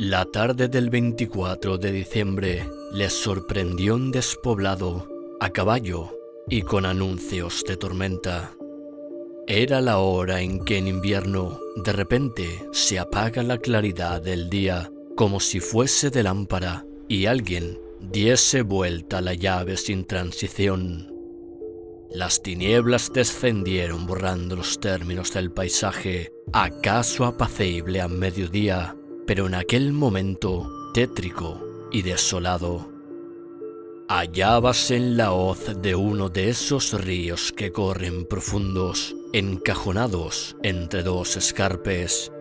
La tarde del 24 de diciembre les sorprendió un despoblado, a caballo y con anuncios de tormenta. Era la hora en que en invierno de repente se apaga la claridad del día como si fuese de lámpara y alguien diese vuelta a la llave sin transición. Las tinieblas descendieron borrando los términos del paisaje, acaso apacible a mediodía, pero en aquel momento tétrico y desolado. Hallábase en la hoz de uno de esos ríos que corren profundos, encajonados entre dos escarpes.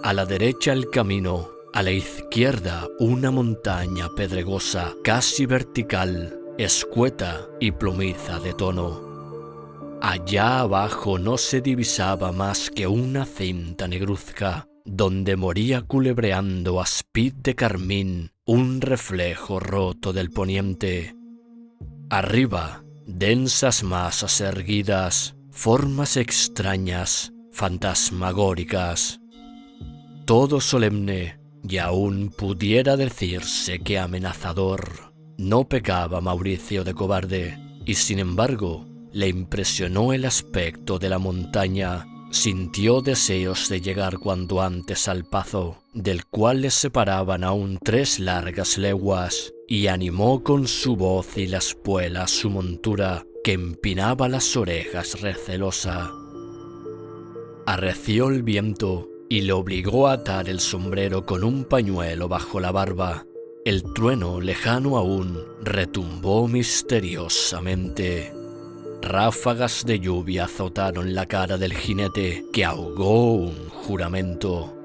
A la derecha el camino, a la izquierda una montaña pedregosa, casi vertical, escueta y plomiza de tono. Allá abajo no se divisaba más que una cinta negruzca, donde moría culebreando aspid de carmín un reflejo roto del poniente. Arriba, densas masas erguidas, formas extrañas, fantasmagóricas. Todo solemne, y aún pudiera decirse que amenazador. No pecaba Mauricio de cobarde, y sin embargo, le impresionó el aspecto de la montaña. Sintió deseos de llegar cuanto antes al pazo, del cual les separaban aún 3 largas leguas, y animó con su voz y la espuela su montura, que empinaba las orejas recelosa. Arreció el viento y le obligó a atar el sombrero con un pañuelo bajo la barba. El trueno, lejano aún, retumbó misteriosamente. Ráfagas de lluvia azotaron la cara del jinete, que ahogó un juramento.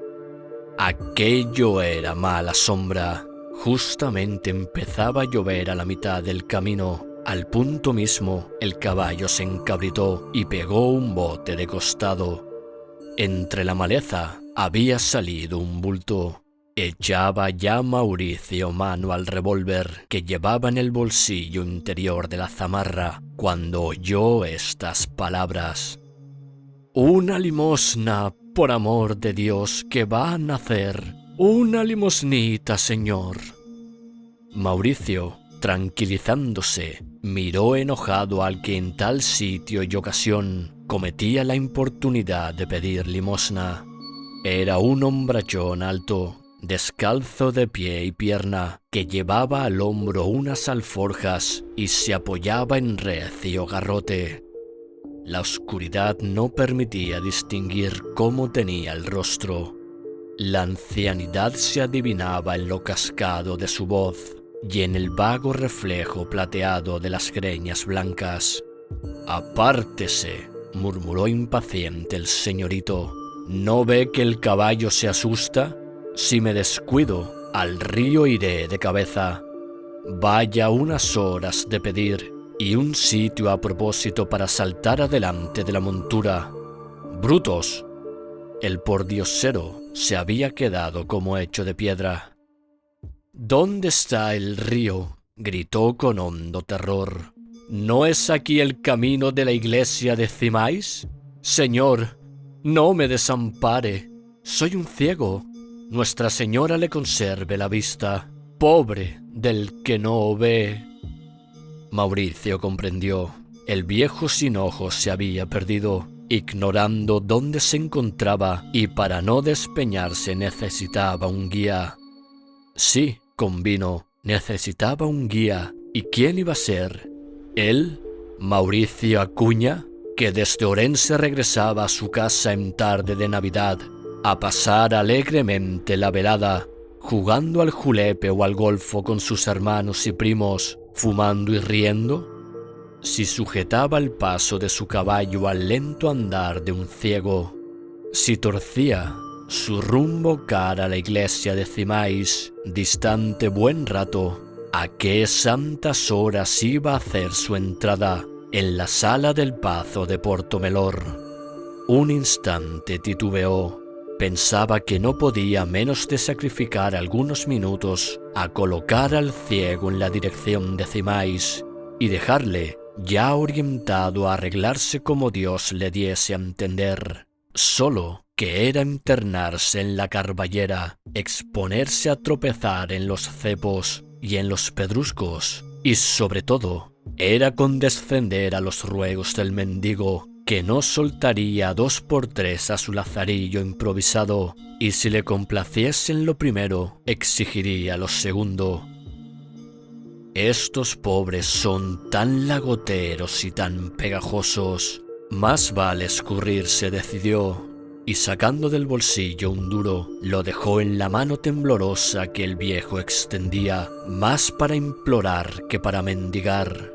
Aquello era mala sombra. Justamente empezaba a llover a la mitad del camino. Al punto mismo, el caballo se encabritó y pegó un bote de costado. Entre la maleza había salido un bulto. Echaba ya Mauricio mano al revólver que llevaba en el bolsillo interior de la zamarra cuando oyó estas palabras. «Una limosna, por amor de Dios, que va a nacer. Una limosnita, señor». Mauricio, tranquilizándose, miró enojado al que en tal sitio y ocasión cometía la importunidad de pedir limosna. Era un hombrachón alto, descalzo de pie y pierna, que llevaba al hombro unas alforjas y se apoyaba en recio garrote. La oscuridad no permitía distinguir cómo tenía el rostro. La ancianidad se adivinaba en lo cascado de su voz y en el vago reflejo plateado de las greñas blancas. «Apártese», murmuró impaciente el señorito. «¿No ve que el caballo se asusta? Si me descuido, al río iré de cabeza. Vaya unas horas de pedir y un sitio a propósito para saltar adelante de la montura. ¡Brutos!». El pordiosero se había quedado como hecho de piedra. «¿Dónde está el río?», gritó con hondo terror. «¿No es aquí el camino de la iglesia de Cimais? Señor, no me desampare. Soy un ciego. Nuestra Señora le conserve la vista. Pobre del que no ve». Mauricio comprendió. El viejo sin ojos se había perdido, ignorando dónde se encontraba, y para no despeñarse necesitaba un guía. Sí, convino, necesitaba un guía. ¿Y quién iba a ser? ¿Él? ¿Mauricio Acuña? Que desde Orense regresaba a su casa en tarde de Navidad, a pasar alegremente la velada, jugando al julepe o al golfo con sus hermanos y primos, fumando y riendo. Si sujetaba el paso de su caballo al lento andar de un ciego, si torcía, su rumbo cara a la iglesia de Cimais, distante buen rato, a qué santas horas iba a hacer su entrada en la sala del Pazo de Portomelor. Un instante titubeó. Pensaba que no podía menos de sacrificar algunos minutos a colocar al ciego en la dirección de Cimais y dejarle ya orientado a arreglarse como Dios le diese a entender. Solo que era internarse en la carballera, exponerse a tropezar en los cepos y en los pedruscos, y sobre todo, era condescender a los ruegos del mendigo, que no soltaría 2 por 3 a su lazarillo improvisado, y si le complaciese en lo primero, exigiría lo segundo. Estos pobres son tan lagoteros y tan pegajosos. Más vale escurrirse, decidió, y sacando del bolsillo un duro, lo dejó en la mano temblorosa que el viejo extendía, más para implorar que para mendigar.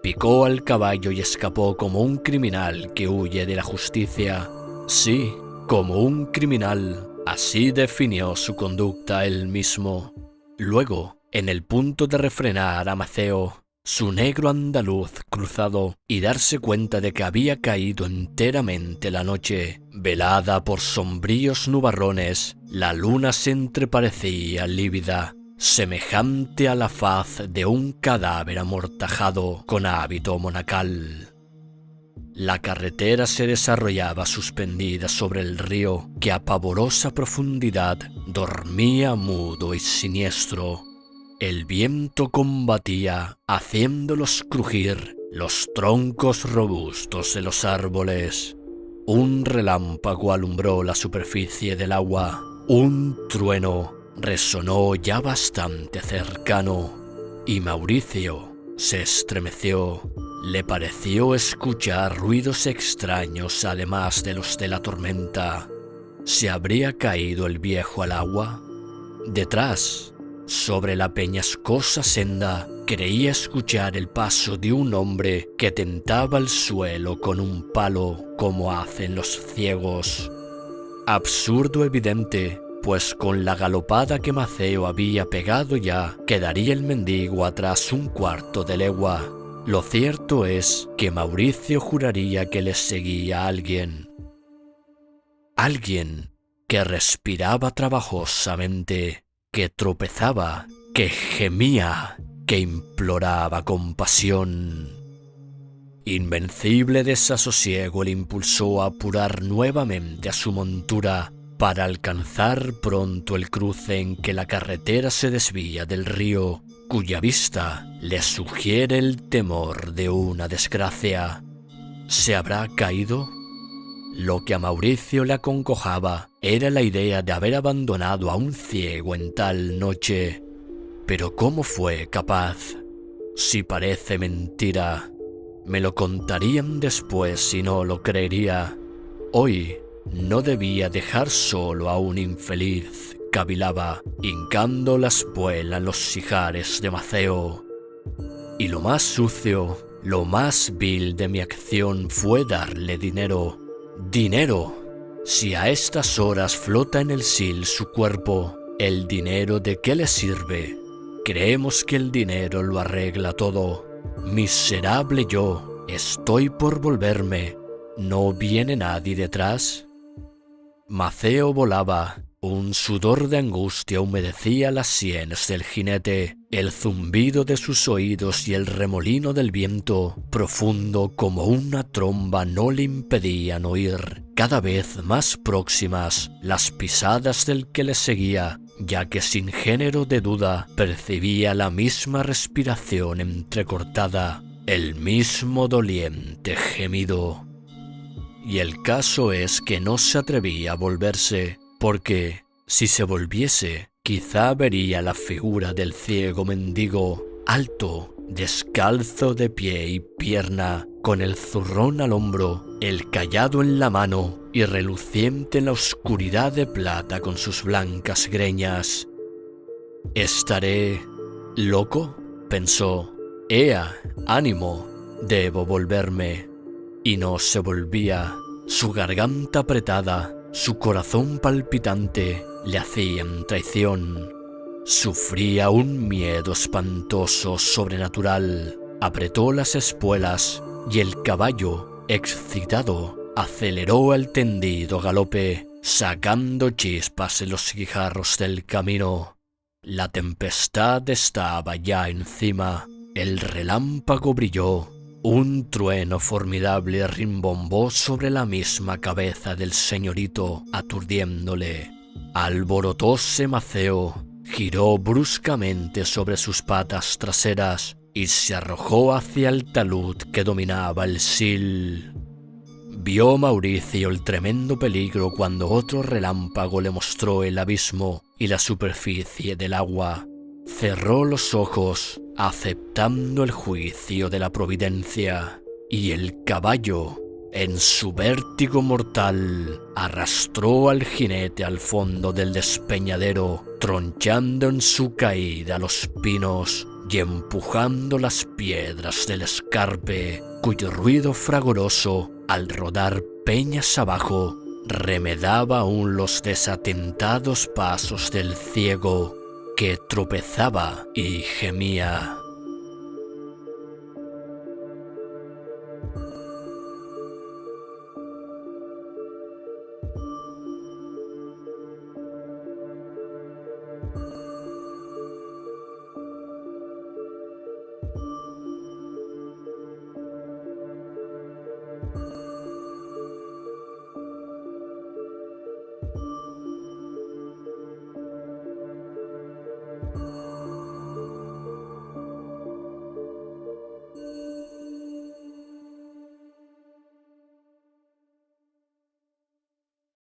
Picó al caballo y escapó como un criminal que huye de la justicia. Sí, como un criminal, así definió su conducta él mismo. Luego, en el punto de refrenar a Maceo, su negro andaluz cruzado, y darse cuenta de que había caído enteramente la noche, velada por sombríos nubarrones, la luna se entreparecía lívida, semejante a la faz de un cadáver amortajado con hábito monacal. La carretera se desarrollaba suspendida sobre el río, que a pavorosa profundidad dormía mudo y siniestro. El viento combatía, haciéndolos crujir los troncos robustos de los árboles. Un relámpago alumbró la superficie del agua. Un trueno resonó ya bastante cercano, y Mauricio se estremeció. Le pareció escuchar ruidos extraños además de los de la tormenta. ¿Se habría caído el viejo al agua? Detrás, sobre la peñascosa senda, creía escuchar el paso de un hombre que tentaba el suelo con un palo como hacen los ciegos. Absurdo evidente, pues con la galopada que Maceo había pegado ya, quedaría el mendigo atrás 1/4 de legua. Lo cierto es que Mauricio juraría que les seguía alguien. Alguien que respiraba trabajosamente, que tropezaba, que gemía, que imploraba compasión. Invencible desasosiego le impulsó a apurar nuevamente a su montura para alcanzar pronto el cruce en que la carretera se desvía del río, cuya vista le sugiere el temor de una desgracia. ¿Se habrá caído? Lo que a Mauricio le acongojaba era la idea de haber abandonado a un ciego en tal noche. Pero ¿cómo fue capaz? Si parece mentira, me lo contarían después y no lo creería. Hoy no debía dejar solo a un infeliz, cavilaba, hincando la espuela en los ijares de Maceo. Y lo más sucio, lo más vil de mi acción fue darle dinero. ¡Dinero! Si a estas horas flota en el Sil su cuerpo, ¿el dinero de qué le sirve? Creemos que el dinero lo arregla todo. Miserable yo, estoy por volverme. ¿No viene nadie detrás? Maceo volaba. Un sudor de angustia humedecía las sienes del jinete. El zumbido de sus oídos y el remolino del viento, profundo como una tromba, no le impedían oír, cada vez más próximas, las pisadas del que le seguía, ya que sin género de duda percibía la misma respiración entrecortada, el mismo doliente gemido. Y el caso es que no se atrevía a volverse, porque, si se volviese, quizá vería la figura del ciego mendigo, alto, descalzo de pie y pierna, con el zurrón al hombro, el cayado en la mano y reluciente en la oscuridad de plata con sus blancas greñas. ¿Estaré loco?, pensó. «Ea, ánimo, debo volverme». Y no se volvía. Su garganta apretada, su corazón palpitante le hacían traición. Sufría un miedo espantoso, sobrenatural. Apretó las espuelas y el caballo, excitado, aceleró el tendido galope, sacando chispas en los guijarros del camino. La tempestad estaba ya encima, el relámpago brilló, un trueno formidable rimbombó sobre la misma cabeza del señorito, aturdiéndole. Alborotóse Maceo, giró bruscamente sobre sus patas traseras y se arrojó hacia el talud que dominaba el Sil. Vio Mauricio el tremendo peligro cuando otro relámpago le mostró el abismo y la superficie del agua. Cerró los ojos, aceptando el juicio de la providencia, y el caballo, en su vértigo mortal, arrastró al jinete al fondo del despeñadero, tronchando en su caída los pinos y empujando las piedras del escarpe, cuyo ruido fragoroso, al rodar peñas abajo, remedaba aún los desatentados pasos del ciego, que tropezaba y gemía.